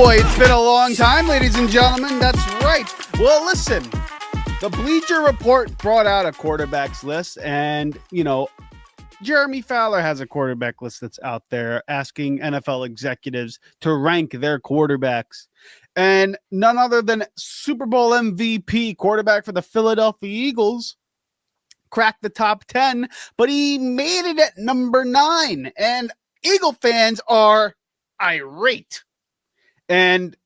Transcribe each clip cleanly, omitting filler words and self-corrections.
boy, it's been a long time, ladies and gentlemen. That's right. Well, listen, the Bleacher Report brought out a quarterbacks list, and, Jeremy Fowler has a quarterback list that's out there asking NFL executives to rank their quarterbacks. And none other than Super Bowl MVP quarterback for the Philadelphia Eagles cracked the top 10, but he made it at number 9. And Eagle fans are irate. And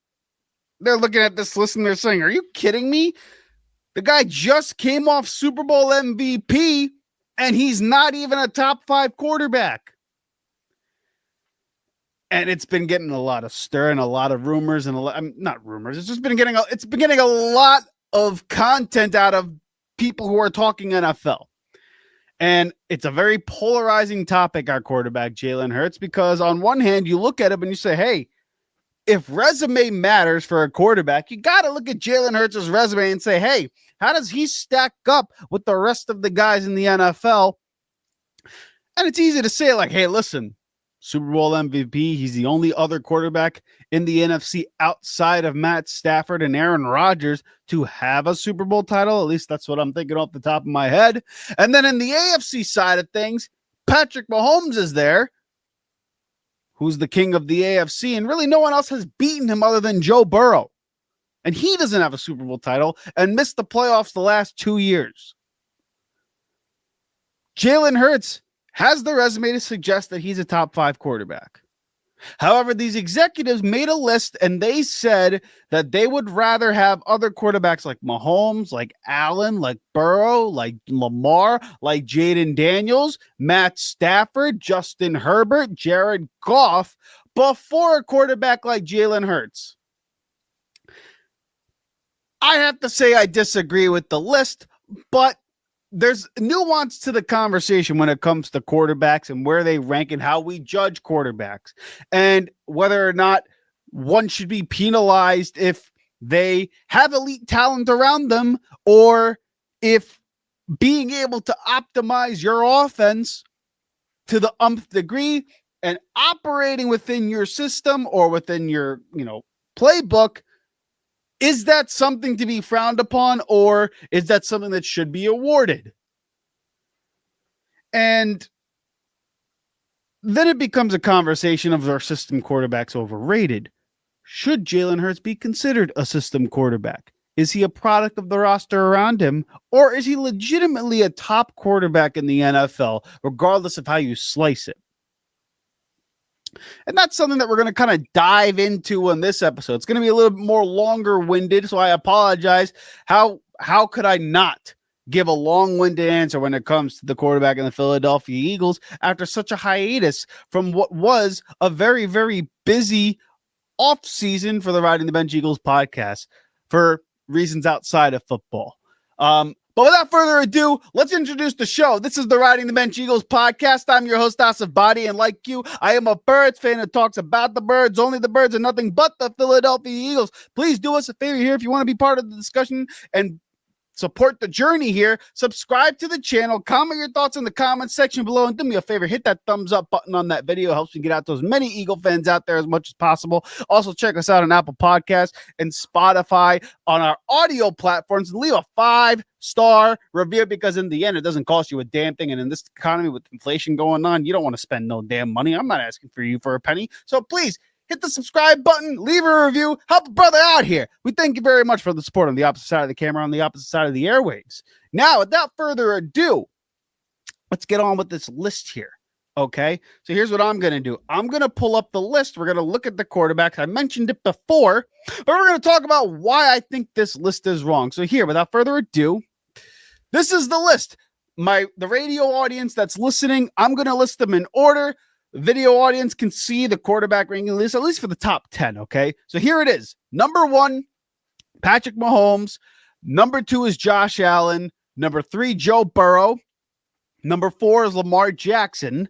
they're looking at this list and they're saying, are you kidding me? The guy just came off Super Bowl MVP and he's not even a top 5 quarterback. And it's been getting a lot of stir and a lot of rumors and not rumors. It's been getting a lot of content out of people who are talking NFL. And it's a very polarizing topic, our quarterback, Jalen Hurts, because on one hand, you look at him and you say, hey, if resume matters for a quarterback, you got to look at Jalen Hurts' resume and say, hey, how does he stack up with the rest of the guys in the NFL? And it's easy to say, like, hey, listen, Super Bowl MVP, he's the only other quarterback in the NFC outside of Matt Stafford and Aaron Rodgers to have a Super Bowl title. At least that's what I'm thinking off the top of my head. And then in the AFC side of things, Patrick Mahomes is there, who's the king of the AFC, and really no one else has beaten him other than Joe Burrow. And he doesn't have a Super Bowl title and missed the playoffs the last 2 years. Jalen Hurts has the resume to suggest that he's a top 5 quarterback. However, these executives made a list and they said that they would rather have other quarterbacks like Mahomes, like Allen, like Burrow, like Lamar, like Jaden Daniels, Matt Stafford, Justin Herbert, Jared Goff, before a quarterback like Jalen Hurts. I have to say I disagree with the list, but there's nuance to the conversation when it comes to quarterbacks and where they rank and how we judge quarterbacks and whether or not one should be penalized if they have elite talent around them or if being able to optimize your offense to the umpth degree and operating within your system or within your, playbook, is that something to be frowned upon or is that something that should be awarded? And then it becomes a conversation of our system quarterbacks overrated. Should Jalen Hurts be considered a system quarterback? Is he a product of the roster around him, or is he legitimately a top quarterback in the NFL, regardless of how you slice it? And that's something that we're going to kind of dive into in this episode. It's going to be a little bit more longer winded, so I apologize. How could I not give a long-winded answer when it comes to the quarterback in the Philadelphia Eagles after such a hiatus from what was a very, very busy off-season for the Riding the Bench Eagles podcast for reasons outside of football. But without further ado, let's introduce the show. This is the Riding the Bench Eagles podcast. I'm your host, Asif Badi, and like you, I am a Birds fan that talks about the Birds, only the Birds, and nothing but the Philadelphia Eagles. Please do us a favor here if you want to be part of the discussion and support the journey here. Subscribe to the channel, comment your thoughts in the comments section below, and do me a favor, hit that thumbs up button on that video. It helps me get out to as many Eagle fans out there as much as possible. Also, check us out on Apple Podcasts and Spotify on our audio platforms, and leave a 5-star review, because in the end, it doesn't cost you a damn thing. And in this economy with inflation going on, you don't want to spend no damn money. I'm not asking for you for a penny. So please, hit the subscribe button, leave a review, help a brother out here. We thank you very much for the support on the opposite side of the camera, on the opposite side of the airwaves. Now, without further ado, let's get on with this list here, okay? So here's what I'm going to do. I'm going to pull up the list. We're going to look at the quarterbacks. I mentioned it before, but we're going to talk about why I think this list is wrong. So here, without further ado, this is the list. The radio audience that's listening, I'm going to list them in order. Video audience can see the quarterback ranking list, at least for the top 10, okay? So here it is. Number 1, Patrick Mahomes. Number 2 is Josh Allen. Number 3, Joe Burrow. Number 4 is Lamar Jackson.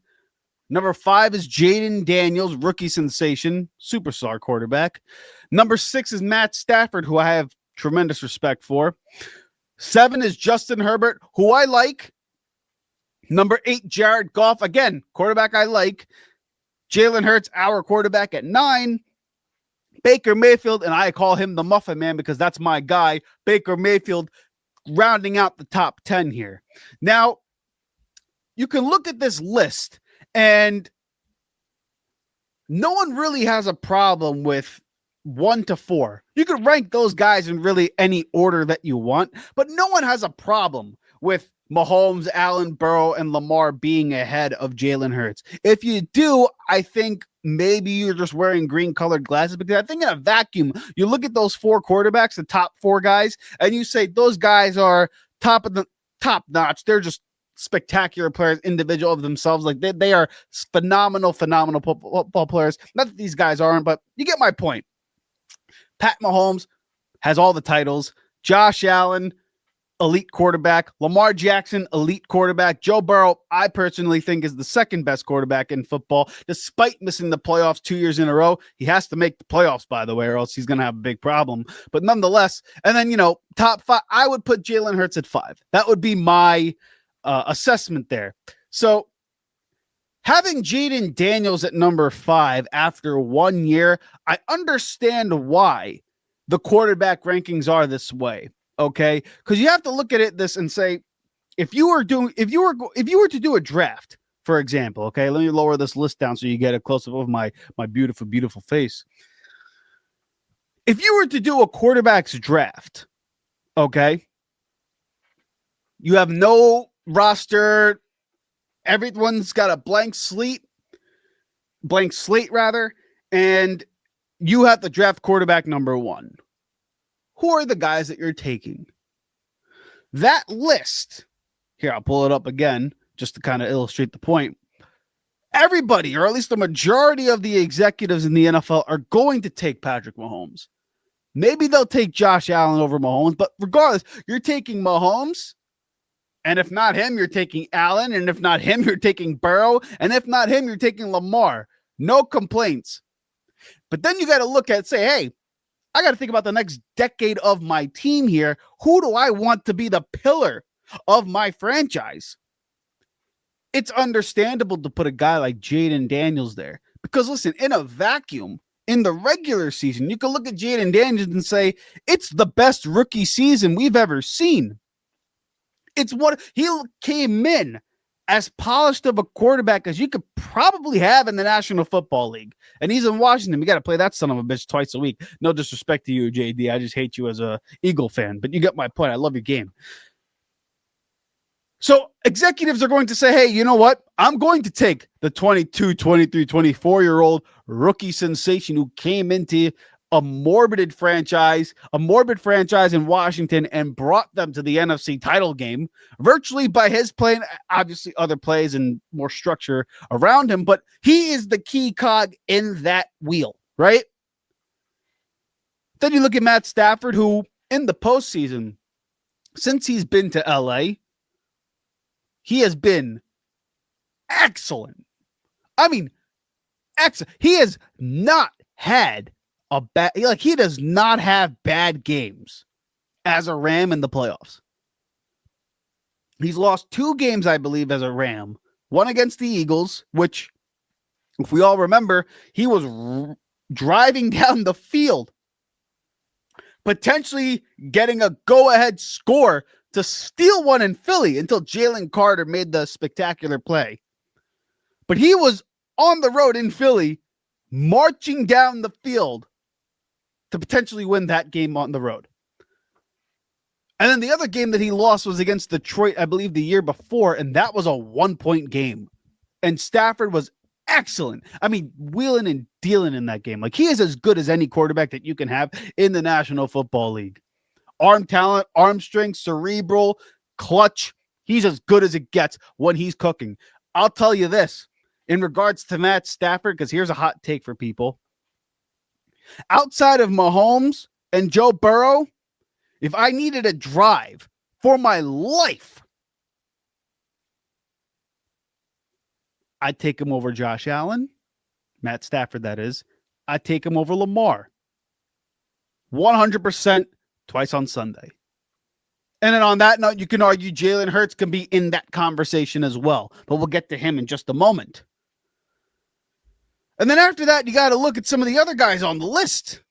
Number 5 is Jaden Daniels, rookie sensation, superstar quarterback. Number 6 is Matt Stafford, who I have tremendous respect for. 7 is Justin Herbert, who I like. Number 8, Jared Goff. Again, quarterback I like. Jalen Hurts, our quarterback, at 9. Baker Mayfield, and I call him the Muffin Man because that's my guy, Baker Mayfield, rounding out the top 10 here. Now, you can look at this list, and no one really has a problem with 1 to 4. You could rank those guys in really any order that you want, but no one has a problem with Mahomes, Allen, Burrow, and Lamar being ahead of Jalen Hurts. If you do, I think maybe you're just wearing green-colored glasses, because I think in a vacuum, you look at those 4 quarterbacks, the top 4 guys, and you say those guys are top notch. They're just spectacular players, individual of themselves. Like they are phenomenal football players. Not that these guys aren't, but you get my point. Pat Mahomes has all the titles. Josh Allen, elite quarterback. Lamar Jackson, elite quarterback. Joe Burrow, I personally think, is the second best quarterback in football, despite missing the playoffs 2 years in a row. He has to make the playoffs, by the way, or else he's going to have a big problem. But nonetheless, and then, top 5, I would put Jalen Hurts at 5. That would be my assessment there. So having Jaden Daniels at number 5 after 1 year, I understand why the quarterback rankings are this way. Okay, because you have to look at this and say, if you were to do a draft, for example, okay, let me lower this list down so you get a close up of my beautiful face. If you were to do a quarterback's draft, okay, you have no roster, everyone's got a blank slate rather, and you have to draft quarterback number 1. Who are the guys that you're taking? That list, here, I'll pull it up again just to kind of illustrate the point. Everybody, or at least the majority of the executives in the NFL, are going to take Patrick Mahomes. Maybe they'll take Josh Allen over Mahomes, but regardless, you're taking Mahomes, and if not him, you're taking Allen, and if not him, you're taking Burrow, and if not him, you're taking Lamar. No complaints. But then you got to look at, say, hey, I got to think about the next decade of my team here. Who do I want to be the pillar of my franchise? It's understandable to put a guy like Jaden Daniels there, because listen, in a vacuum, in the regular season, you can look at Jaden Daniels and say, it's the best rookie season we've ever seen. It's what he came in as polished of a quarterback as you could probably have in the National Football League. And he's in Washington. We got to play that son of a bitch twice a week. No disrespect to you, JD. I just hate you as a Eagle fan, but you get my point. I love your game. So executives are going to say, hey, you know what? I'm going to take the 22, 23, 24-year-old rookie sensation who came into a morbid franchise in Washington and brought them to the NFC title game virtually by his playing, obviously other plays and more structure around him, but he is the key cog in that wheel, right? Then you look at Matt Stafford, who in the postseason, since he's been to LA, he has been excellent. I mean, excellent. He has not had he does not have bad games as a Ram in the playoffs. He's lost 2 games, I believe, as a Ram. One against the Eagles, which, if we all remember, he was driving down the field, potentially getting a go-ahead score to steal one in Philly until Jalen Carter made the spectacular play. But he was on the road in Philly, marching down the field to potentially win that game on the road. And then the other game that he lost was against Detroit, I believe, the year before, and that was a 1-point game. And Stafford was excellent. I mean, wheeling and dealing in that game. Like, he is as good as any quarterback that you can have in the National Football League. Arm talent, arm strength, cerebral, clutch. He's as good as it gets when he's cooking. I'll tell you this, in regards to Matt Stafford, because here's a hot take for people. Outside of Mahomes and Joe Burrow, if I needed a drive for my life, I'd take him over Josh Allen, Matt Stafford, that is. I'd take him over Lamar. 100% twice on Sunday. And then on that note, you can argue Jalen Hurts can be in that conversation as well, but we'll get to him in just a moment. And then after that, you got to look at some of the other guys on the list.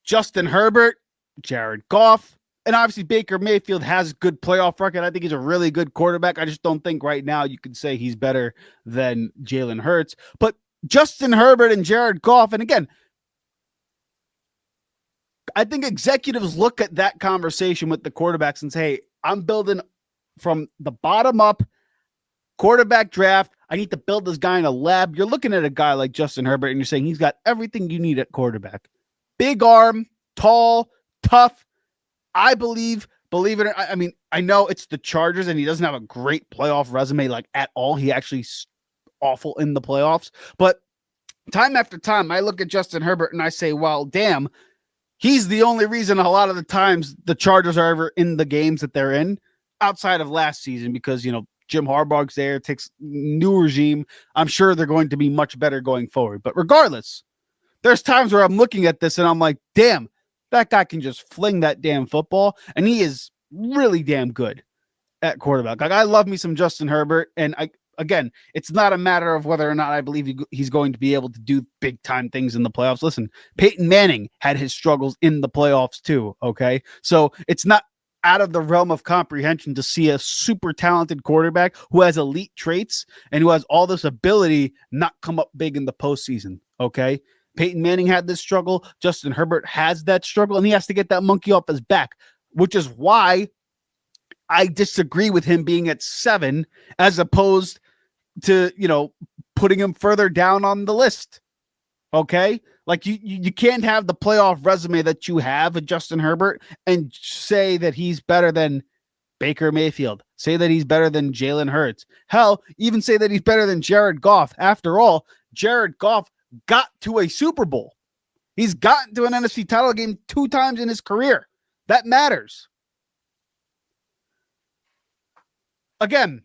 Justin Herbert, Jared Goff, and obviously Baker Mayfield has a good playoff record. I think he's a really good quarterback. I just don't think right now you can say he's better than Jalen Hurts. But Justin Herbert and Jared Goff, and again, I think executives look at that conversation with the quarterbacks and say, hey, I'm building from the bottom up quarterback draft. I need to build this guy in a lab. You're looking at a guy like Justin Herbert and you're saying he's got everything you need at quarterback. Big arm, tall, tough. I believe it or I mean, I know it's the Chargers and he doesn't have a great playoff resume like at all. He actually awful in the playoffs. But time after time, I look at Justin Herbert and I say, well, damn, he's the only reason a lot of the times the Chargers are ever in the games that they're in outside of last season because, you know, Jim Harbaugh's there, takes new regime. I'm sure they're going to be much better going forward. But regardless, there's times where I'm looking at this and I'm like, damn, that guy can just fling that damn football. And he is really damn good at quarterback. Like, I love me some Justin Herbert. And again, it's not a matter of whether or not I believe he's going to be able to do big time things in the playoffs. Listen, Peyton Manning had his struggles in the playoffs too. Okay. So it's not out of the realm of comprehension to see a super talented quarterback who has elite traits and who has all this ability not come up big in the postseason. Okay. Peyton Manning had this struggle. Justin Herbert has that struggle, and he has to get that monkey off his back, which is why I disagree with him being at 7 as opposed to, you know, putting him further down on the list. Okay. Like you can't have the playoff resume that you have with Justin Herbert and say that he's better than Baker Mayfield, say that he's better than Jalen Hurts. Hell, even say that he's better than Jared Goff. After all, Jared Goff got to a Super Bowl. He's gotten to an NFC title game 2 times in his career. That matters. Again,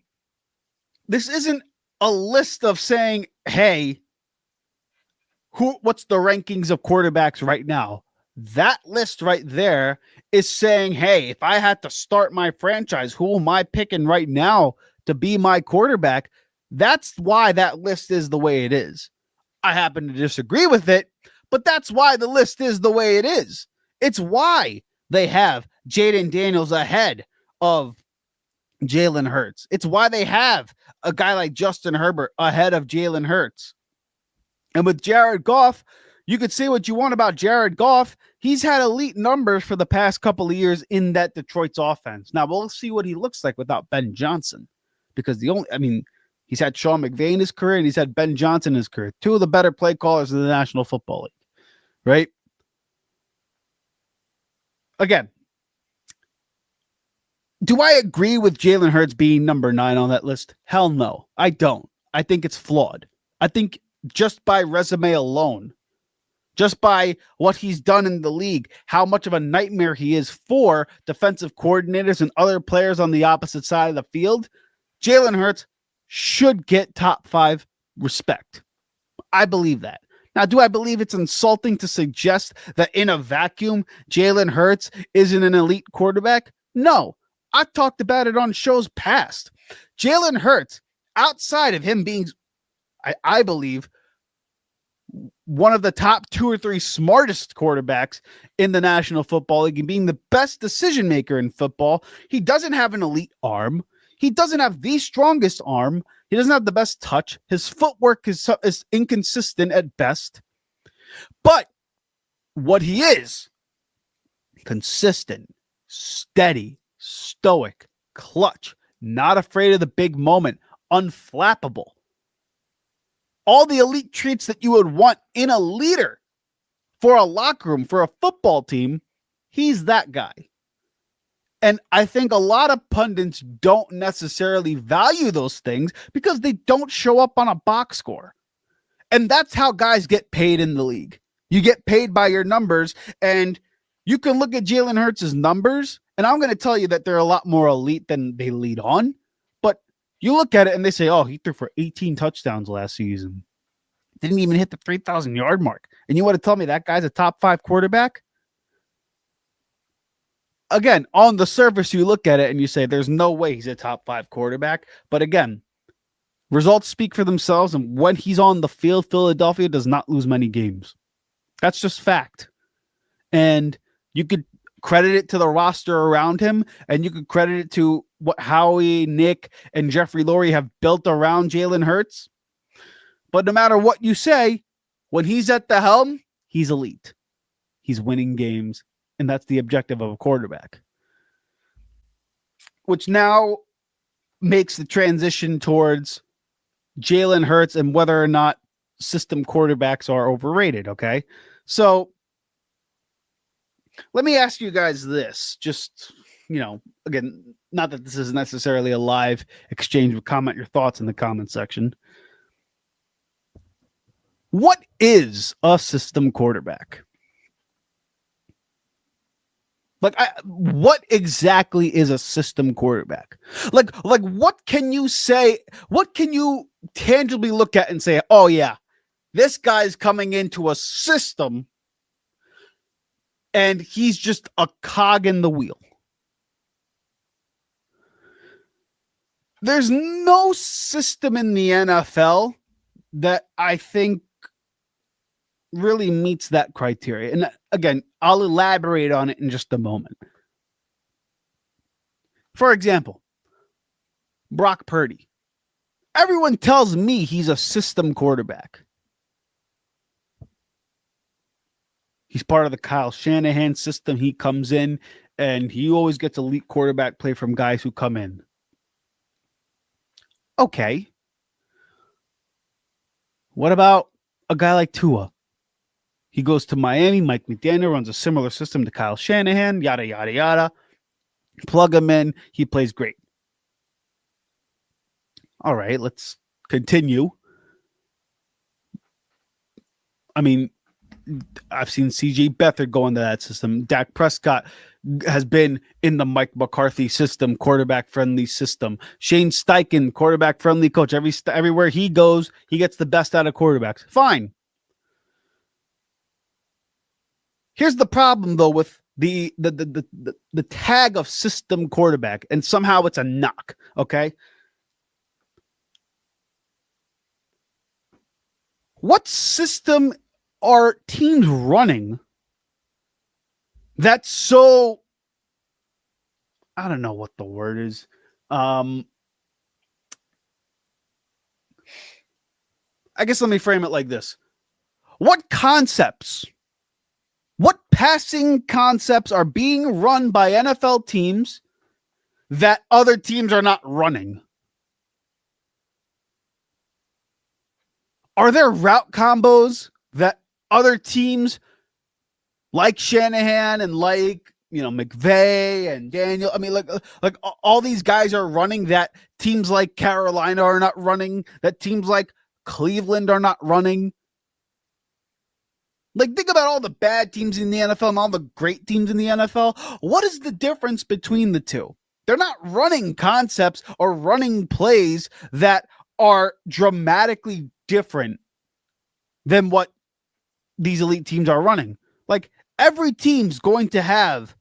this isn't a list of saying, hey, what's the rankings of quarterbacks right now? That list right there is saying, hey, if I had to start my franchise, who am I picking right now to be my quarterback? That's why that list is the way it is. I happen to disagree with it, but that's why the list is the way it is. It's why they have Jaden Daniels ahead of Jalen Hurts. It's why they have a guy like Justin Herbert ahead of Jalen Hurts. And with Jared Goff, you could say what you want about Jared Goff. He's had elite numbers for the past couple of years in that Detroit's offense. Now, we'll see what he looks like without Ben Johnson. Because he's had Sean McVay in his career and he's had Ben Johnson in his career. 2 of the better play callers in the National Football League. Right? Again, do I agree with Jalen Hurts being number 9 on that list? Hell no, I don't. I think it's flawed. I think just by resume alone, just by what he's done in the league, how much of a nightmare he is for defensive coordinators and other players on the opposite side of the field, Jalen Hurts should get top 5 respect. I believe that. Now, do I believe it's insulting to suggest that in a vacuum, Jalen Hurts isn't an elite quarterback? No. I've talked about it on shows past. Jalen Hurts, outside of him being, I believe, one of the top 2 or 3 smartest quarterbacks in the National Football League and being the best decision maker in football, he doesn't have an elite arm. He doesn't have the strongest arm. He doesn't have the best touch. His footwork is inconsistent at best. But what he is, consistent, steady, stoic, clutch, not afraid of the big moment, unflappable. All the elite traits that you would want in a leader for a locker room, for a football team, he's that guy. And I think a lot of pundits don't necessarily value those things because they don't show up on a box score. And that's how guys get paid in the league. You get paid by your numbers, and you can look at Jalen Hurts' numbers, and I'm going to tell you that they're a lot more elite than they lead on. But you look at it and they say, oh, he threw for 18 touchdowns last season. Didn't even hit the 3,000-yard mark. And you want to tell me that guy's a top 5 quarterback? Again, on the surface, you look at it and you say, there's no way he's a top 5 quarterback. But again, results speak for themselves. And when he's on the field, Philadelphia does not lose many games. That's just fact. And you could credit it to the roster around him, and you could credit it to what Howie, Nick, and Jeffrey Lurie have built around Jalen Hurts. But no matter what you say, when he's at the helm, he's elite. He's winning games, and that's the objective of a quarterback. Which now makes the transition towards Jalen Hurts and whether or not system quarterbacks are overrated, okay? So let me ask you guys this. Just, again, not that this is necessarily a live exchange, but comment your thoughts in the comment section. What is a system quarterback? What exactly is a system quarterback? Like what can you say? What can you tangibly look at and say, oh yeah, this guy's coming into a system and he's just a cog in the wheel? There's no system in the NFL that I think really meets that criteria. And again, I'll elaborate on it in just a moment. For example, Brock Purdy. Everyone tells me he's a system quarterback. He's part of the Kyle Shanahan system. He comes in and he always gets elite quarterback play from guys who come in. Okay. What about a guy like Tua? He goes to Miami. Mike McDaniel runs a similar system to Kyle Shanahan, yada, yada, yada. Plug him in. He plays great. All right, let's continue. I mean, I've seen C.J. Beathard go into that system. Dak Prescott has been in the Mike McCarthy system, quarterback-friendly system. Shane Steichen, quarterback-friendly coach. Everywhere he goes, he gets the best out of quarterbacks. Fine. Here's the problem, though, with the tag of system quarterback, and somehow it's a knock, okay? What system are teams running that's so, I don't know what the word is. I guess let me frame it like this. What concepts, what passing concepts are being run by NFL teams that other teams are not running? Are there route combos that other teams like Shanahan and like, McVay and Daniel, I mean, like all these guys are running that teams like Carolina are not running, that teams like Cleveland are not running? Like, think about all the bad teams in the NFL and all the great teams in the NFL. What is the difference between the two? They're not running concepts or running plays that are dramatically different than what these elite teams are running. Like, every team's going to have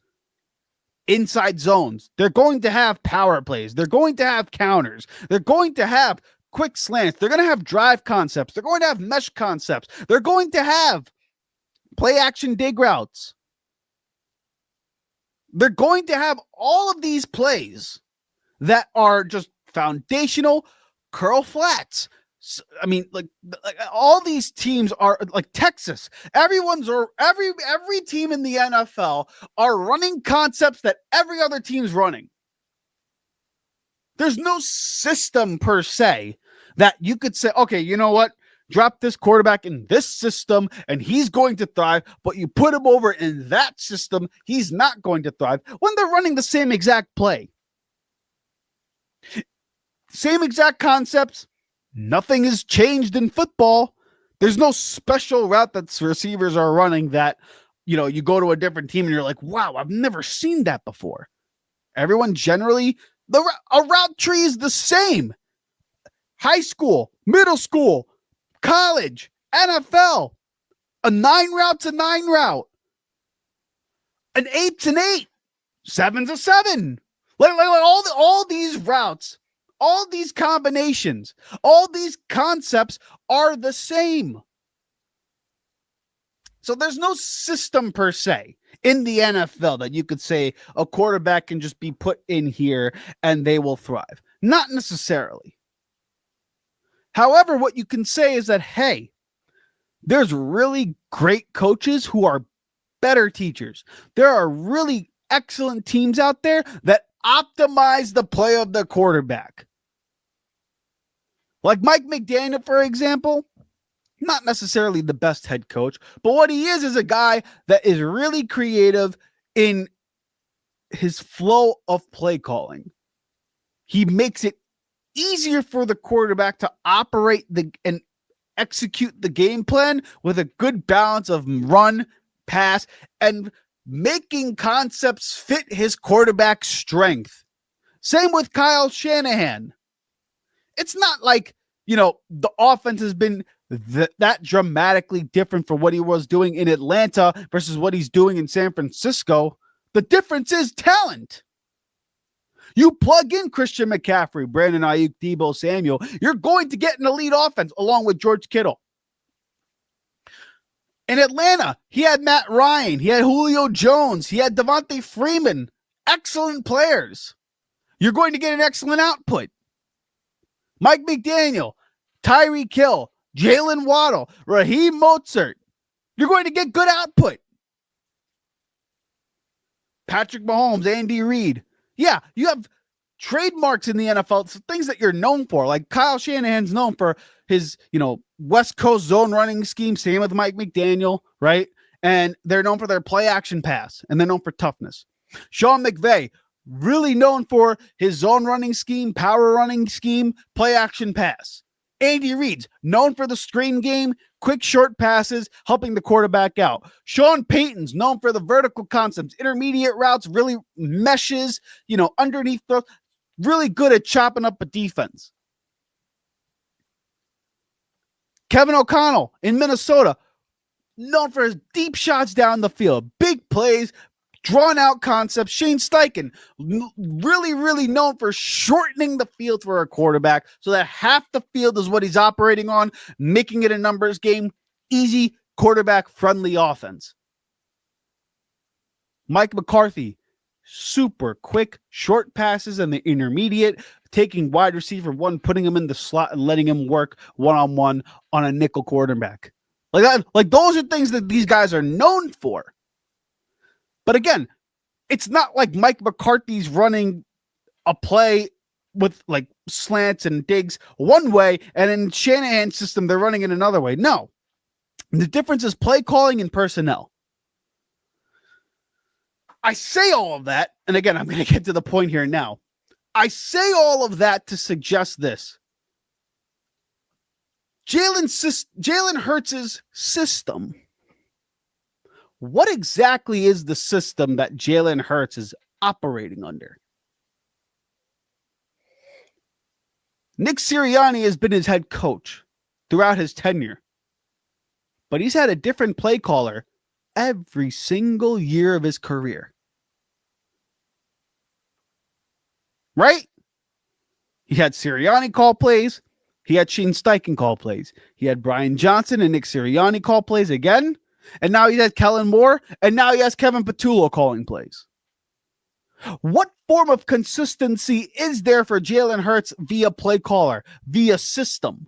inside zones. They're going to have power plays. They're going to have counters. They're going to have quick slants. They're going to have drive concepts. They're going to have mesh concepts. They're going to have play action dig routes. They're going to have all of these plays that are just foundational, curl flats. I mean, like all these teams are like Texas. Every team in the NFL are running concepts that every other team's running. There's no system per se that you could say, okay, you know what? Drop this quarterback in this system and he's going to thrive, but you put him over in that system, he's not going to thrive, when they're running the same exact play. Same exact concepts. Nothing has changed in football. There's no special route that receivers are running that, you go to a different team and you're like, wow, I've never seen that before. Everyone generally, a route tree is the same. High school, middle school, college, NFL. A 9 route's a 9 route. An 8's an 8. 7's a 7. Like all these routes, all these combinations, all these concepts are the same. So there's no system per se. in the NFL that you could say a quarterback can just be put in here and they will thrive. Not necessarily. However, what you can say is that, hey, there's really great coaches who are better teachers. There are really excellent teams out there that optimize the play of the quarterback. Like Mike McDaniel, for example, not necessarily the best head coach, but what he is a guy that is really creative in his flow of play calling. He makes it easier for the quarterback to operate and execute the game plan with a good balance of run, pass, and making concepts fit his quarterback's strength. Same with Kyle Shanahan. It's not like, the offense has been that dramatically different from what he was doing in Atlanta versus what he's doing in San Francisco. The difference is talent. You plug in Christian McCaffrey, Brandon Ayuk, Deebo Samuel, you're going to get an elite offense along with George Kittle. In Atlanta, he had Matt Ryan, he had Julio Jones, he had Devontae Freeman. Excellent players. You're going to get an excellent output. Mike McDaniel, Tyreek Hill, Jalen Waddle, Raheem Mostert. You're going to get good output. Patrick Mahomes, Andy Reid. Yeah, you have trademarks in the NFL, things that you're known for. Like Kyle Shanahan's known for his, West Coast zone running scheme. Same with Mike McDaniel, right? And they're known for their play action pass, and they're known for toughness. Sean McVay, really known for his zone running scheme, power running scheme, play action pass. Andy Reid's known for the screen game, quick short passes, helping the quarterback out. Sean Payton's known for the vertical concepts, intermediate routes, really meshes, underneath throws, really good at chopping up a defense. Kevin O'Connell in Minnesota, known for his deep shots down the field, big plays, drawn out concepts. Shane Steichen, really, really known for shortening the field for a quarterback so that half the field is what he's operating on, making it a numbers game. Easy, quarterback-friendly offense. Mike McCarthy, super quick, short passes in the intermediate, taking wide receiver one, putting him in the slot and letting him work one-on-one on a nickel quarterback. Like that, like those are things that these guys are known for. But again, it's not like Mike McCarthy's running a play with like slants and digs one way, and in Shanahan's system, they're running it another way. No. The difference is play calling and personnel. I say all of that, and again, I'm going to get to the point here now. I say all of that to suggest this. Jalen Hurts' system. What exactly is the system that Jalen Hurts is operating under? Nick Sirianni has been his head coach throughout his tenure, but he's had a different play caller every single year of his career. Right? He had Sirianni call plays. He had Shane Steichen call plays. He had Brian Johnson and Nick Sirianni call plays again. And now he has Kellen Moore. And now he has Kevin Patullo calling plays. What form of consistency is there for Jalen Hurts via play caller, via system?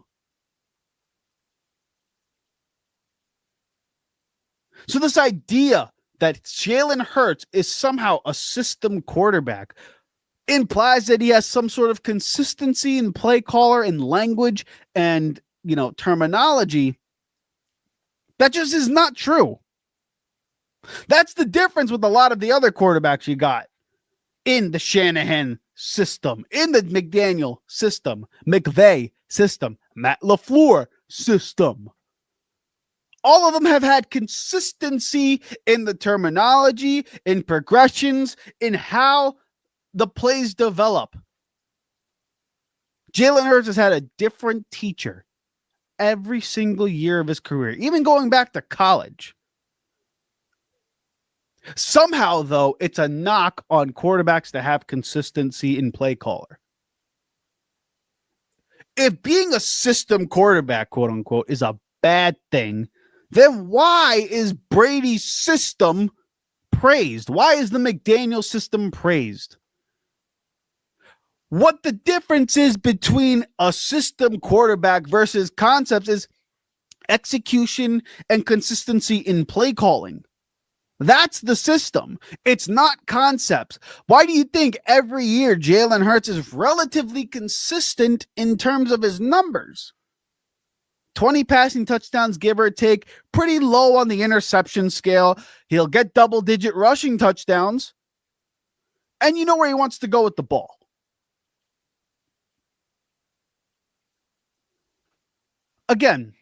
So this idea that Jalen Hurts is somehow a system quarterback implies that he has some sort of consistency in play caller and language and, terminology. That just is not true. That's the difference with a lot of the other quarterbacks you got in the Shanahan system, in the McDaniel system, McVay system, Matt LaFleur system. All of them have had consistency in the terminology, in progressions, in how the plays develop. Jalen Hurts has had a different teacher every single year of his career, even going back to college. Somehow, though, it's a knock on quarterbacks to have consistency in play caller. If being a system quarterback, quote unquote, is a bad thing, then why is Brady's system praised? Why is the McDaniel system praised? What the difference is between a system quarterback versus concepts is execution and consistency in play calling. That's the system. It's not concepts. Why do you think every year Jalen Hurts is relatively consistent in terms of his numbers? 20 passing touchdowns, give or take, pretty low on the interception scale. He'll get double-digit rushing touchdowns. And you know where he wants to go with the ball. Again,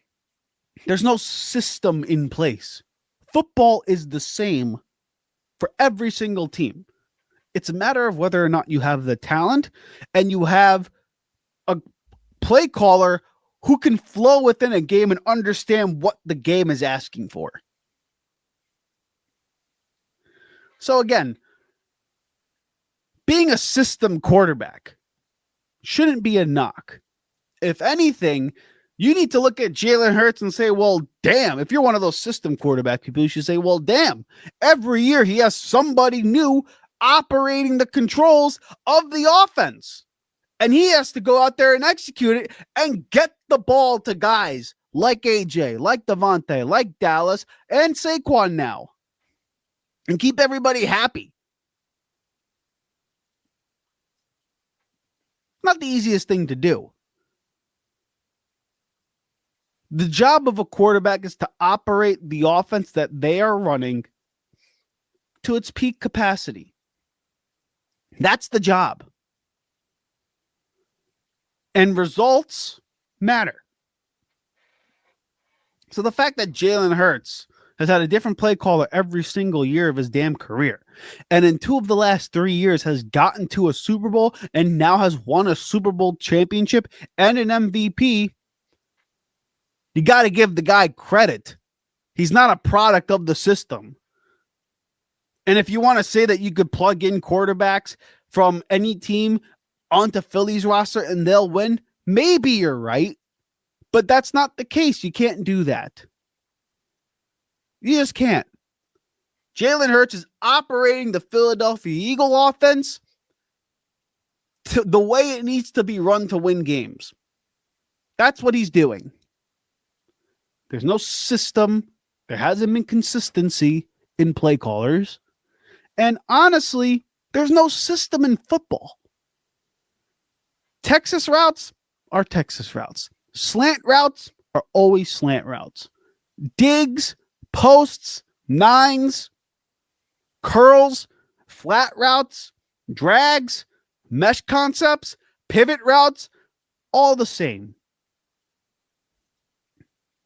there's no system in place. Football is the same for every single team. It's a matter of whether or not you have the talent and you have a play caller who can flow within a game and understand what the game is asking for. So again, being a system quarterback shouldn't be a knock. If anything, you need to look at Jalen Hurts and say, well, damn, if you're one of those system quarterback people, you should say, well, damn, every year he has somebody new operating the controls of the offense. And he has to go out there and execute it and get the ball to guys like AJ, like Devontae, like Dallas, and Saquon now. And keep everybody happy. Not the easiest thing to do. The job of a quarterback is to operate the offense that they are running to its peak capacity. That's the job. And results matter. So the fact that Jalen Hurts has had a different play caller every single year of his damn career, and in 2 of the last 3 years has gotten to a Super Bowl and now has won a Super Bowl championship and an MVP, you got to give the guy credit. He's not a product of the system. And if you want to say that you could plug in quarterbacks from any team onto Philly's roster and they'll win, maybe you're right. But that's not the case. You can't do that. You just can't. Jalen Hurts is operating the Philadelphia Eagle offense to the way it needs to be run to win games. That's what he's doing. There's no system. There hasn't been consistency in play callers. And honestly, there's no system in football. Texas routes are Texas routes. Slant routes are always slant routes. Digs, posts, nines, curls, flat routes, drags, mesh concepts, pivot routes, all the same.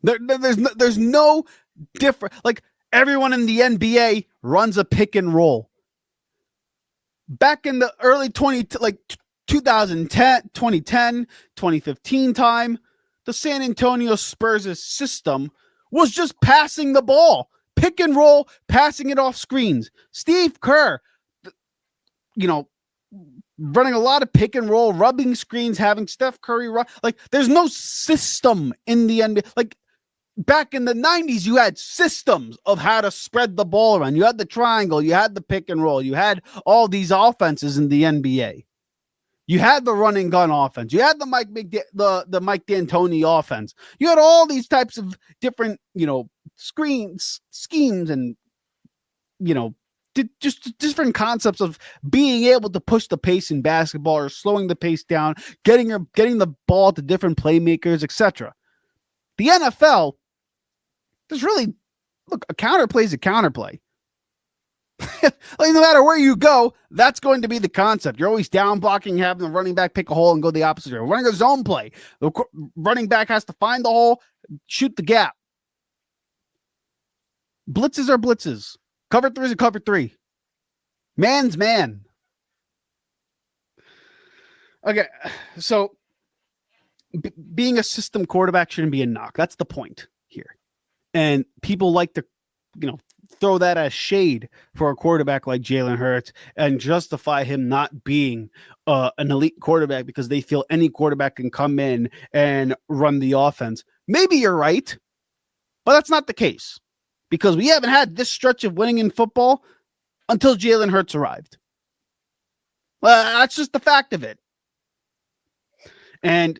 There's no different. Like everyone in the NBA runs a pick and roll. Back in the early 2010, 2015 time, the San Antonio Spurs' system was just passing the ball, pick and roll, passing it off screens. Steve Kerr, running a lot of pick and roll, rubbing screens, having Steph Curry run. Like, there's no system in the NBA. Like, back in the 90s, you had systems of how to spread the ball around. You had the triangle, you had the pick and roll, you had all these offenses in the NBA. You had the run and gun offense. You had the Mike D'Antoni offense. You had all these types of different, schemes and, just different concepts of being able to push the pace in basketball or slowing the pace down, getting the ball to different playmakers, etc. The NFL, there's really, a counterplay is a counterplay. Like, no matter where you go, that's going to be the concept. You're always down blocking, having the running back pick a hole and go the opposite way. Running a zone play, the running back has to find the hole, shoot the gap. Blitzes are blitzes. Cover 3 is a cover 3. Man's man. Okay, so being a system quarterback shouldn't be a knock. That's the point here. And people like to, throw that as shade for a quarterback like Jalen Hurts and justify him not being an elite quarterback because they feel any quarterback can come in and run the offense. Maybe you're right, but that's not the case because we haven't had this stretch of winning in football until Jalen Hurts arrived. Well, that's just the fact of it. And,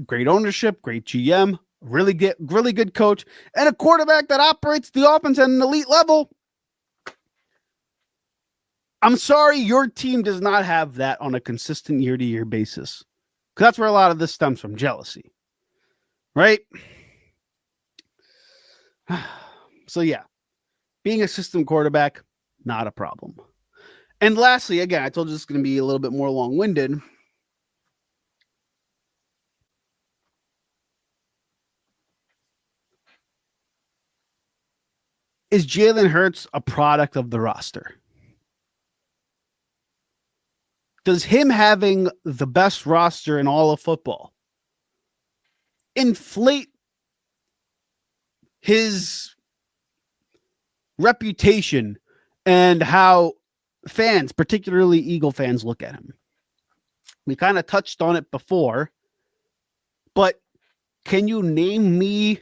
great ownership, great GM, really good coach, and a quarterback that operates the offense at an elite level. I'm sorry, your team does not have that on a consistent year-to-year basis. Because that's where a lot of this stems from, jealousy. Right? So, yeah. Being a system quarterback, not a problem. And lastly, again, I told you this is going to be a little bit more long-winded. Is Jalen Hurts a product of the roster? Does him having the best roster in all of football inflate his reputation and how fans, particularly Eagle fans, look at him? We kind of touched on it before, but can you name me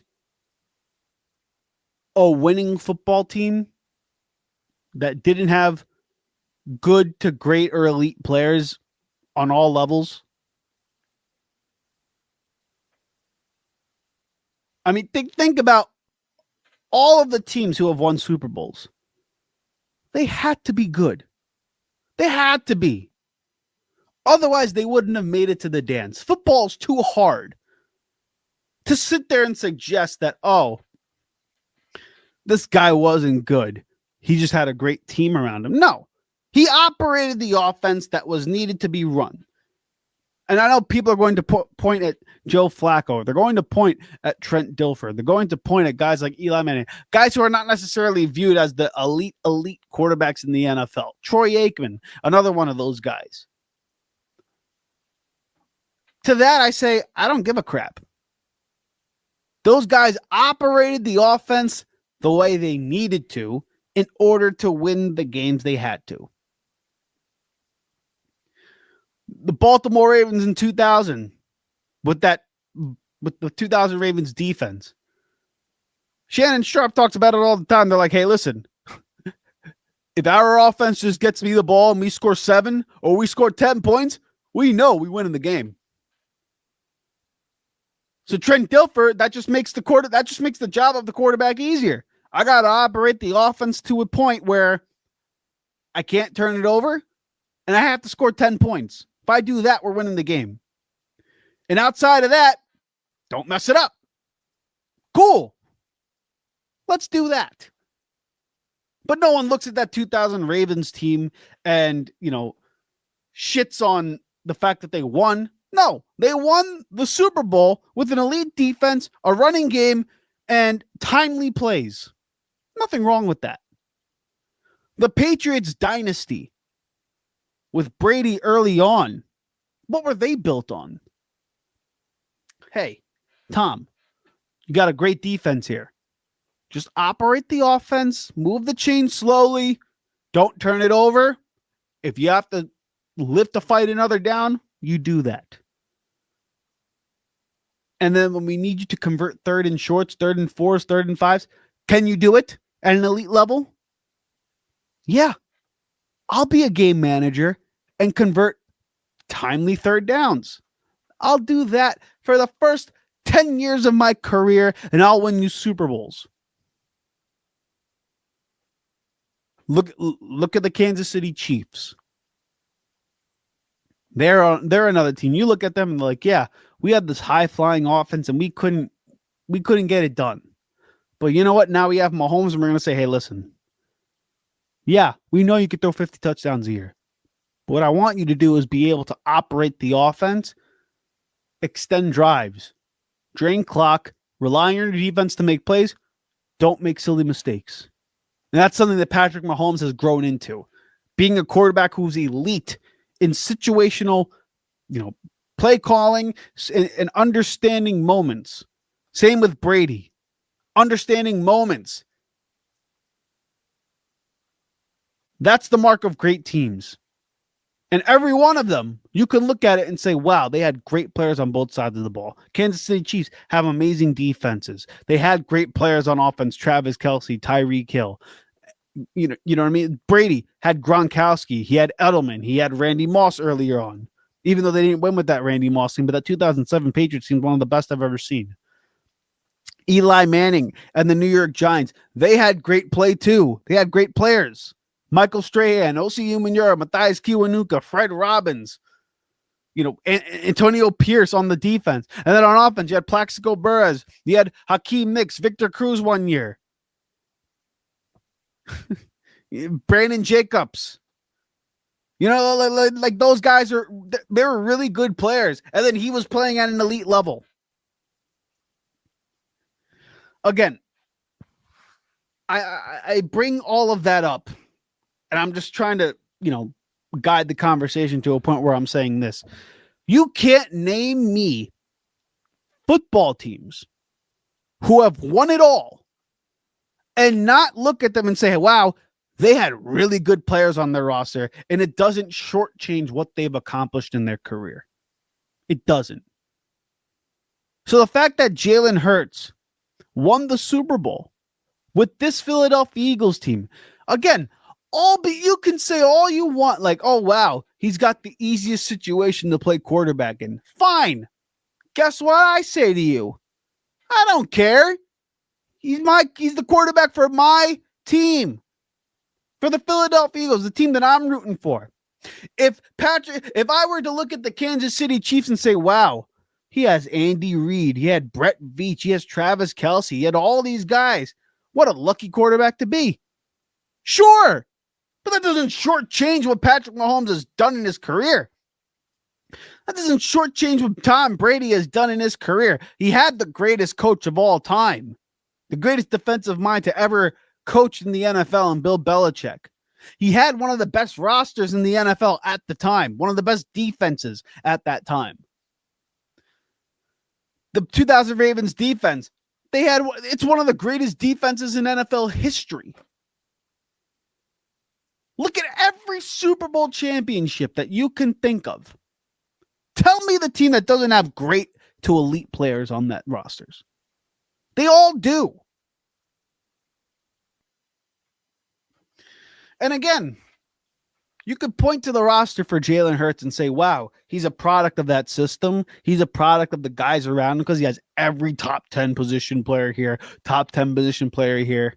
a winning football team that didn't have good to great or elite players on all levels? I mean, think about all of the teams who have won Super Bowls. They had to be good. They had to be. Otherwise, they wouldn't have made it to the dance. Football's too hard to sit there and suggest that, oh, this guy wasn't good. He just had a great team around him. No. He operated the offense that was needed to be run. And I know people are going to point at Joe Flacco. They're going to point at Trent Dilfer. They're going to point at guys like Eli Manning, guys who are not necessarily viewed as the elite quarterbacks in the NFL. Troy Aikman, another one of those guys. To that, I say, I don't give a crap. Those guys operated the offense the way they needed to in order to win the games they had to. The Baltimore Ravens in 2000 with the 2000 Ravens defense. Shannon Sharp talks about it all the time. They're like, hey, listen, if our offense just gets me the ball and we score 7 or we score 10 points, we know we win in the game. So Trent Dilfer, that just makes the job of the quarterback easier. I got to operate the offense to a point where I can't turn it over and I have to score 10 points. If I do that, we're winning the game. And outside of that, don't mess it up. Cool. Let's do that. But no one looks at that 2000 Ravens team and, shits on the fact that they won. No, they won the Super Bowl with an elite defense, a running game, and timely plays. Nothing wrong with that. The Patriots dynasty with Brady early on, what were they built on? Hey, Tom, you got a great defense here. Just operate the offense, move the chain slowly, don't turn it over. If you have to lift a fight another down, you do that. And then when we need you to convert third and shorts, third and fours, third and fives, can you do it at an elite level? Yeah. I'll be a game manager and convert timely third downs. I'll do that for the first 10 years of my career, and I'll win you Super Bowls. Look at the Kansas City Chiefs. They're another team. You look at them and they're like, yeah, we had this high-flying offense and we couldn't get it done. But you know what? Now we have Mahomes and we're going to say, hey, listen. Yeah, we know you could throw 50 touchdowns a year. But what I want you to do is be able to operate the offense, extend drives, drain clock, rely on your defense to make plays. Don't make silly mistakes. And that's something that Patrick Mahomes has grown into. Being a quarterback who's elite in situational, play calling and understanding moments. Same with Brady. Understanding moments. That's the mark of great teams. And every one of them, you can look at it and say, wow, they had great players on both sides of the ball. Kansas City Chiefs have amazing defenses. They had great players on offense, Travis Kelce, Tyreek Hill. You know what I mean? Brady had Gronkowski. He had Edelman. He had Randy Moss earlier on, even though they didn't win with that Randy Moss team. But that 2007 Patriots team was one of the best I've ever seen. Eli Manning and the New York Giants, they had great play too. They had great players. Michael Strahan, Osi Umenyiora, Matthias Kiwanuka, Fred Robbins, Antonio Pierce on the defense. And then on offense, you had Plaxico Burress. You had Hakeem Nicks, Victor Cruz one year. Brandon Jacobs. Like those guys they were really good players. And then he was playing at an elite level. Again, I bring all of that up, and I'm just trying to, guide the conversation to a point where I'm saying this. You can't name me football teams who have won it all and not look at them and say, wow, they had really good players on their roster, and it doesn't shortchange what they've accomplished in their career. It doesn't. So the fact that Jalen Hurts won the Super Bowl with this Philadelphia Eagles team, again, you can say all you want, like, oh, wow, he's got the easiest situation to play quarterback in. Fine. Guess what I say to you? I don't care. He's the quarterback for my team, for the Philadelphia Eagles, the team that I'm rooting for. If I were to look at the Kansas City Chiefs and say, wow, he has Andy Reid, he had Brett Veach, he has Travis Kelce, he had all these guys. What a lucky quarterback to be. Sure. But that doesn't shortchange what Patrick Mahomes has done in his career. That doesn't shortchange what Tom Brady has done in his career. He had the greatest coach of all time, the greatest defensive mind to ever coach in the NFL, and Bill Belichick. He had one of the best rosters in the NFL at the time, one of the best defenses at that time. The 2000 Ravens defense, it's one of the greatest defenses in NFL history. Look at every Super Bowl championship that you can think of. Tell me the team that doesn't have great to elite players on that rosters. They all do. And again, you could point to the roster for Jalen Hurts and say, wow, he's a product of that system. He's a product of the guys around him because he has every top 10 position player here, top 10 position player here.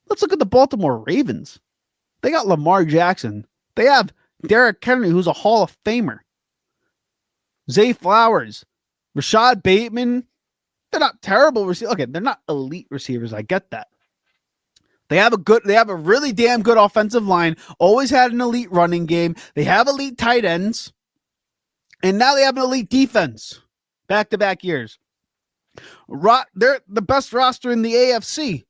Let's look at the Baltimore Ravens. They got Lamar Jackson. They have Derrick Henry, who's a Hall of Famer. Zay Flowers, Rashad Bateman. They're not terrible receivers. Okay, they're not elite receivers. I get that. They have a really damn good offensive line. Always had an elite running game. They have elite tight ends. And now they have an elite defense. Back-to-back years. They're the best roster in the AFC.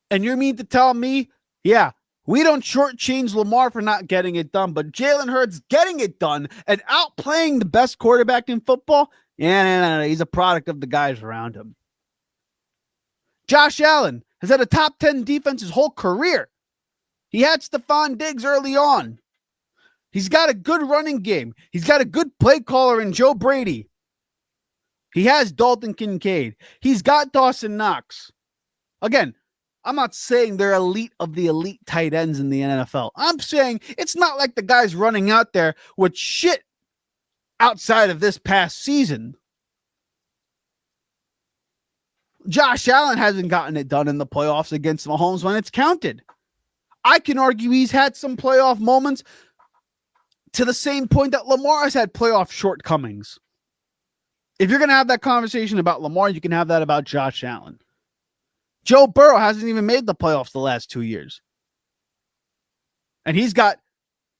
And you mean to tell me, yeah, we don't shortchange Lamar for not getting it done, but Jalen Hurts getting it done and outplaying the best quarterback in football? Yeah, no. He's a product of the guys around him. Josh Allen has had a top 10 defense his whole career. He had Stephon Diggs early on. He's got a good running game. He's got a good play caller in Joe Brady. He has Dalton Kincaid. He's got Dawson Knox. Again, I'm not saying they're elite of the elite tight ends in the NFL. I'm saying it's not like the guys running out there with shit outside of this past season. Josh Allen hasn't gotten it done in the playoffs against Mahomes when it's counted. I can argue he's had some playoff moments to the same point that Lamar has had playoff shortcomings. If you're going to have that conversation about Lamar, you can have that about Josh Allen. Joe Burrow hasn't even made the playoffs the last 2 years. And he's got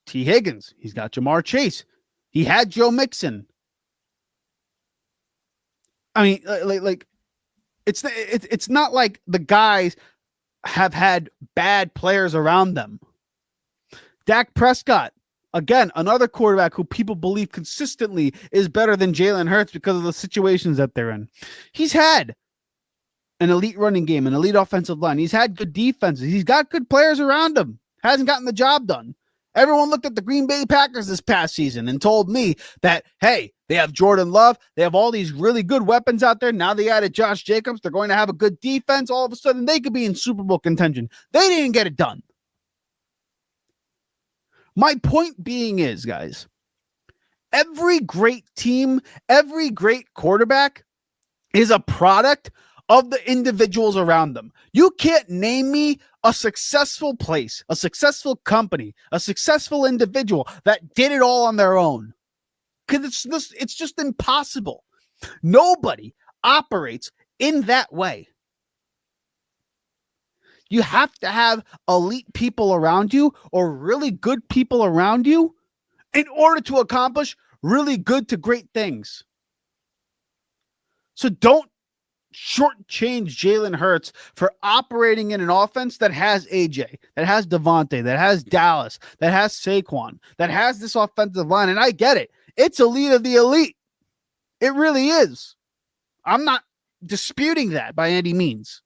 T. Higgins. He's got Jamar Chase. He had Joe Mixon. I mean, it's not like the guys have had bad players around them. Dak Prescott, again, another quarterback who people believe consistently is better than Jalen Hurts because of the situations that they're in. He's had an elite running game, an elite offensive line. He's had good defenses. He's got good players around him. Hasn't gotten the job done. Everyone looked at the Green Bay Packers this past season and told me that, hey, They have Jordan Love. They have all these really good weapons out there. Now they added Josh Jacobs. They're going to have a good defense. All of a sudden, they could be in Super Bowl contention. They didn't get it done. My point being is, guys, every great team, every great quarterback is a product of the individuals around them. You can't name me a successful place, a successful company, a successful individual that did it all on their own. Because it's just impossible. Nobody operates in that way. You have to have elite people around you or really good people around you in order to accomplish really good to great things. So don't shortchange Jalen Hurts for operating in an offense that has AJ, that has Devontae, that has Dallas, that has Saquon, that has this offensive line. And I get it. It's elite of the elite. It really is. I'm not disputing that by any means.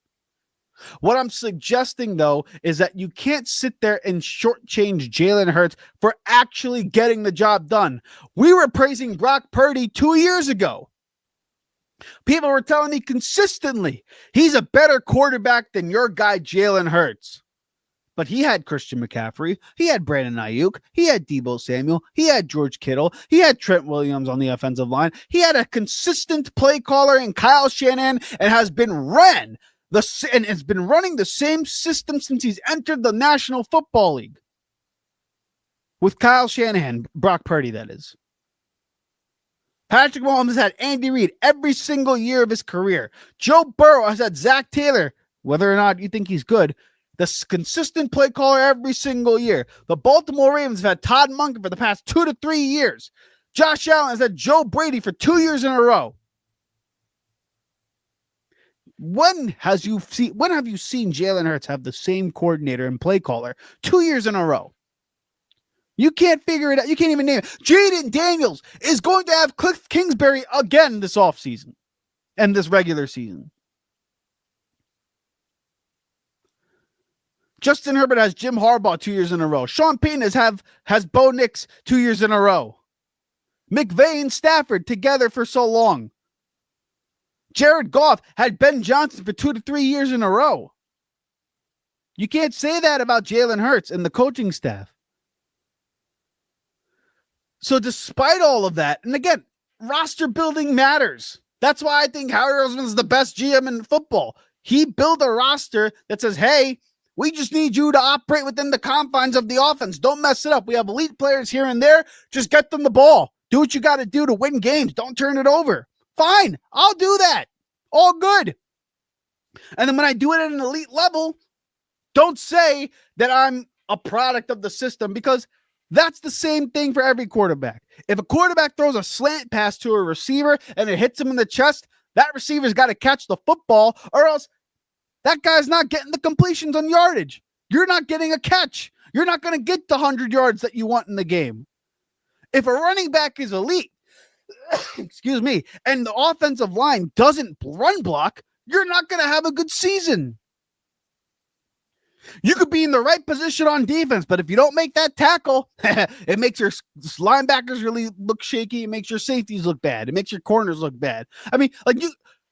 What I'm suggesting, though, is that you can't sit there and shortchange Jalen Hurts for actually getting the job done. We were praising Brock Purdy 2 years ago. People were telling me consistently, he's a better quarterback than your guy, Jalen Hurts. But he had Christian McCaffrey. He had Brandon Ayuk. He had Deebo Samuel. He had George Kittle. He had Trent Williams on the offensive line. He had a consistent play caller in Kyle Shanahan and has been running the same system since he's entered the National Football League. With Kyle Shanahan, Brock Purdy, that is. Patrick Mahomes has had Andy Reid every single year of his career. Joe Burrow has had Zach Taylor, whether or not you think he's good, the consistent play caller every single year. The Baltimore Ravens have had Todd Monken for the past 2 to 3 years. Josh Allen has had Joe Brady for 2 years in a row. When have you seen Jalen Hurts have the same coordinator and play caller 2 years in a row? You can't figure it out. You can't even name it. Jaden Daniels is going to have Cliff Kingsbury again this offseason and this regular season. Justin Herbert has Jim Harbaugh 2 years in a row. Sean Payton has Bo Nix 2 years in a row. McVay and Stafford together for so long. Jared Goff had Ben Johnson for 2 to 3 years in a row. You can't say that about Jalen Hurts and the coaching staff. So despite all of that, and again, roster building matters. That's why I think Howard Roseman's the best GM in football. He built a roster that says, hey, we just need you to operate within the confines of the offense. Don't mess it up. We have elite players here and there. Just get them the ball. Do what you got to do to win games. Don't turn it over. Fine, I'll do that. All good. And then when I do it at an elite level, don't say that I'm a product of the system, because that's the same thing for every quarterback. If a quarterback throws a slant pass to a receiver and it hits him in the chest, that receiver's got to catch the football, or else that guy's not getting the completions on yardage. You're not getting a catch. You're not going to get the 100 yards that you want in the game. If a running back is elite, excuse me, and the offensive line doesn't run block, you're not going to have a good season. You could be in the right position on defense, but if you don't make that tackle, it makes your linebackers really look shaky. It makes your safeties look bad. It makes your corners look bad. I mean, like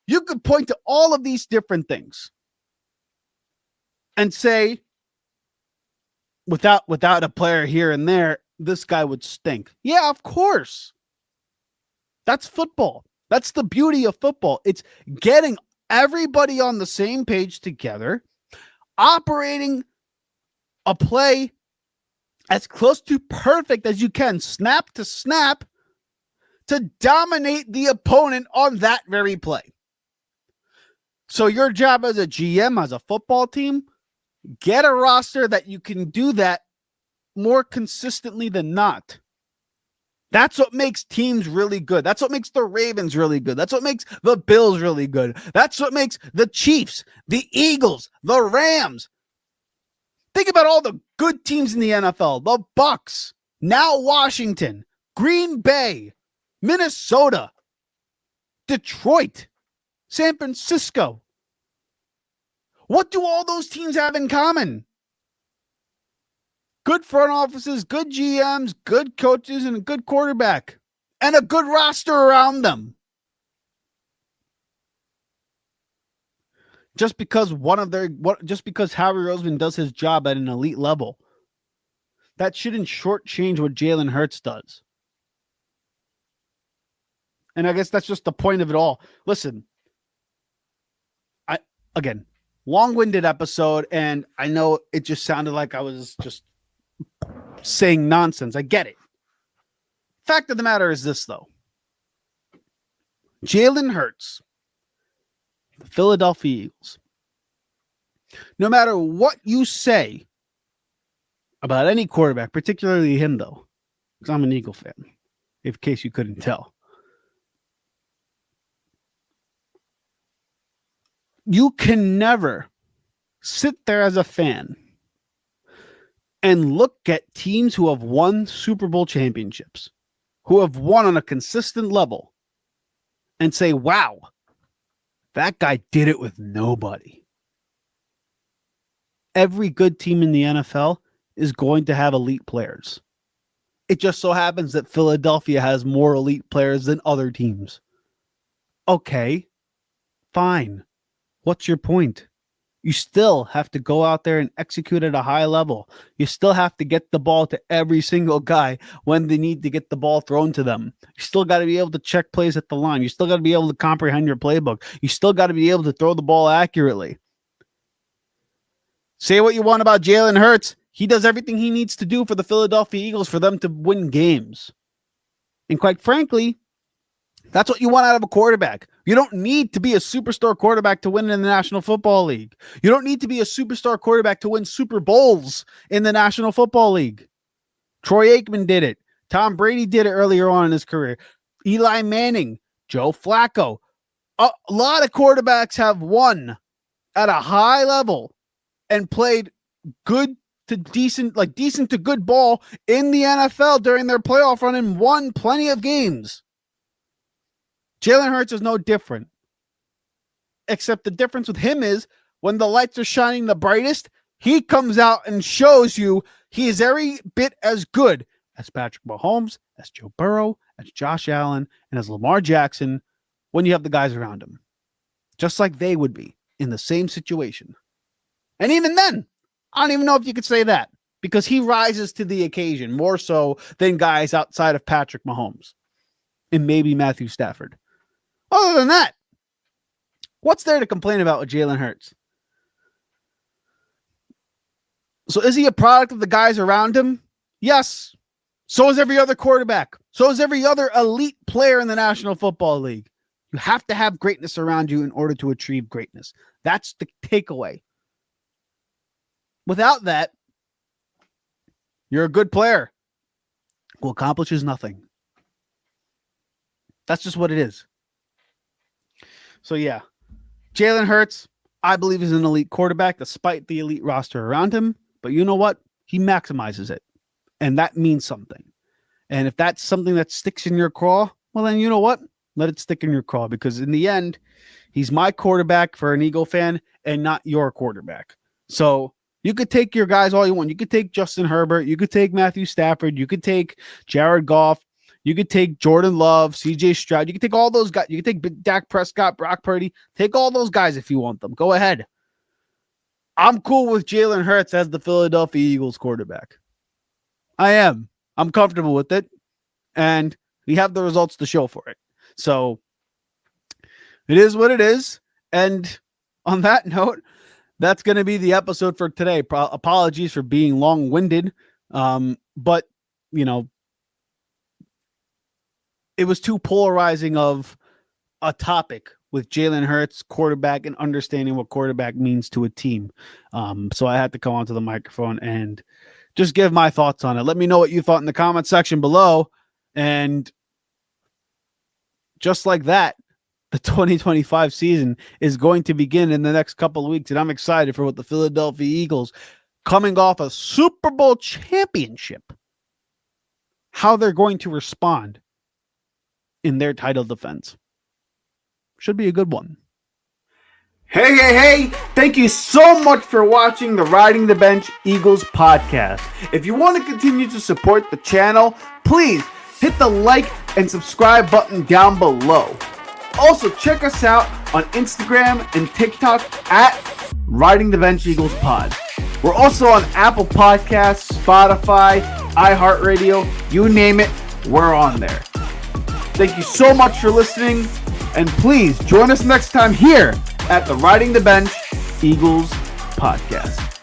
you could point to all of these different things and say, without a player here and there, this guy would stink. Yeah, of course. That's football. That's the beauty of football. It's getting everybody on the same page together, operating a play as close to perfect as you can, snap to snap, to dominate the opponent on that very play. So your job as a GM, as a football team, get a roster that you can do that more consistently than not. That's what makes teams really good. That's what makes the Ravens really good. That's what makes the Bills really good. That's what makes the Chiefs, the Eagles, the Rams. Think about all the good teams in the NFL. The Bucks, now Washington, Green Bay, Minnesota, Detroit, San Francisco. What do all those teams have in common? Good front offices, good GMs, good coaches, and a good quarterback. and a good roster around them. Just because Howie Roseman does his job at an elite level, that shouldn't shortchange what Jalen Hurts does. And I guess that's just the point of it all. Listen, again, long-winded episode, and I know it just sounded like I was just saying nonsense. I get it. Fact of the matter is this, though. Jalen Hurts, the Philadelphia Eagles, no matter what you say about any quarterback, particularly him, though, because I'm an Eagle fan, in case you couldn't tell, you can never sit there as a fan and look at teams who have won Super Bowl championships, who have won on a consistent level, and say, wow, that guy did it with nobody. Every good team in the NFL is going to have elite players. It just so happens that Philadelphia has more elite players than other teams. Okay, fine. What's your point? You still have to go out there and execute at a high level. You still have to get the ball to every single guy when they need to get the ball thrown to them. You still got to be able to check plays at the line. You still got to be able to comprehend your playbook. You still got to be able to throw the ball accurately. Say what you want about Jalen Hurts. He does everything he needs to do for the Philadelphia Eagles for them to win games. And quite frankly, that's what you want out of a quarterback. You don't need to be a superstar quarterback to win in the National Football League. You don't need to be a superstar quarterback to win Super Bowls in the National Football League. Troy Aikman did it. Tom Brady did it earlier on in his career. Eli Manning, Joe Flacco. A lot of quarterbacks have won at a high level and played good to decent, like decent to good ball in the NFL during their playoff run and won plenty of games. Jalen Hurts is no different. Except the difference with him is when the lights are shining the brightest, he comes out and shows you he is every bit as good as Patrick Mahomes, as Joe Burrow, as Josh Allen, and as Lamar Jackson when you have the guys around him. Just like they would be in the same situation. And even then, I don't even know if you could say that because he rises to the occasion more so than guys outside of Patrick Mahomes and maybe Matthew Stafford. Other than that, what's there to complain about with Jalen Hurts? So is he a product of the guys around him? Yes. So is every other quarterback. So is every other elite player in the National Football League. You have to have greatness around you in order to achieve greatness. That's the takeaway. Without that, you're a good player who accomplishes nothing. That's just what it is. So yeah, Jalen Hurts, I believe, is an elite quarterback despite the elite roster around him. But you know what? He maximizes it. And that means something. And if that's something that sticks in your craw, well, then you know what? Let it stick in your craw because in the end, he's my quarterback for an Eagle fan and not your quarterback. So you could take your guys all you want. You could take Justin Herbert. You could take Matthew Stafford. You could take Jared Goff. You could take Jordan Love, CJ Stroud. You could take all those guys. You could take Dak Prescott, Brock Purdy. Take all those guys if you want them. Go ahead. I'm cool with Jalen Hurts as the Philadelphia Eagles quarterback. I am. I'm comfortable with it. And we have the results to show for it. So it is what it is. And on that note, that's going to be the episode for today. Apologies for being long-winded. But, you know, it was too polarizing of a topic with Jalen Hurts, quarterback, and understanding what quarterback means to a team. So I had to come onto the microphone and just give my thoughts on it. Let me know what you thought in the comment section below. And just like that, the 2025 season is going to begin in the next couple of weeks. And I'm excited for what the Philadelphia Eagles, coming off a Super Bowl championship, how they're going to respond in their title defense. Should be a good one. Hey, thank you so much for watching the Riding the Bench Eagles podcast. If you want to continue to support the channel, please hit the like and subscribe button down below. Also, check us out on Instagram and TikTok at Riding the Bench Eagles Pod. We're also on Apple Podcasts, Spotify, iHeartRadio, you name it, we're on there. Thank you so much for listening, and please join us next time here at the Riding the Bench Eagles Podcast.